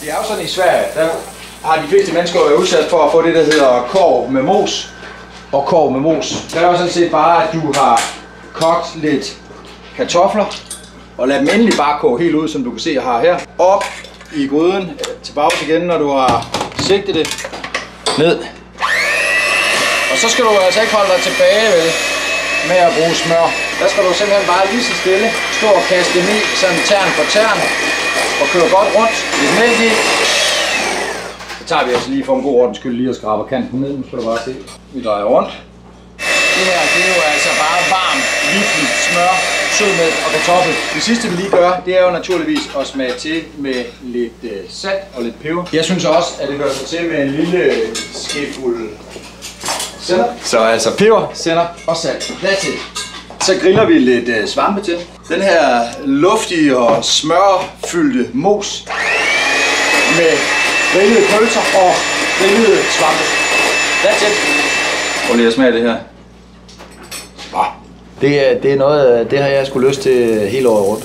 Det er jo sådan i Sverige, der har de fleste mennesker været udsat for at få det, der hedder korv med mos. Og korv med mos. Det er jo sådan set bare, at du har kogt lidt kartofler, og lad dem endelig bare koge helt ud, som du kan se, jeg har her. Op i gryden, tilbage igen, når du har sigtet det ned. Og så skal du altså ikke holde dig tilbage med at bruge smør. Der skal du simpelthen bare lige så stille stå og kaste dem i, sådan tern for tern, og køre godt rundt. Lidt mælk i. Så tager vi altså lige for en god ordens skyld lige og skraber kanten ned. Nu skal du bare se. Vi drejer rundt. Det her, det er jo altså bare varm, liflig smør, sødmælk og kartoffel. Det sidste vi lige gør, det er jo naturligvis at smage til med lidt salt og lidt peber. Jeg synes også, at det gør sig til med en lille skefuld sennep. Så altså peber, sennep og salt. That's it. Så griller vi lidt svampe til. Den her luftige og smørfyldte mos med grillede pølser og grillede svampe. That's it. Prøv lige at smage det her. Det er noget, det har jeg sgu lyst til hele året rundt.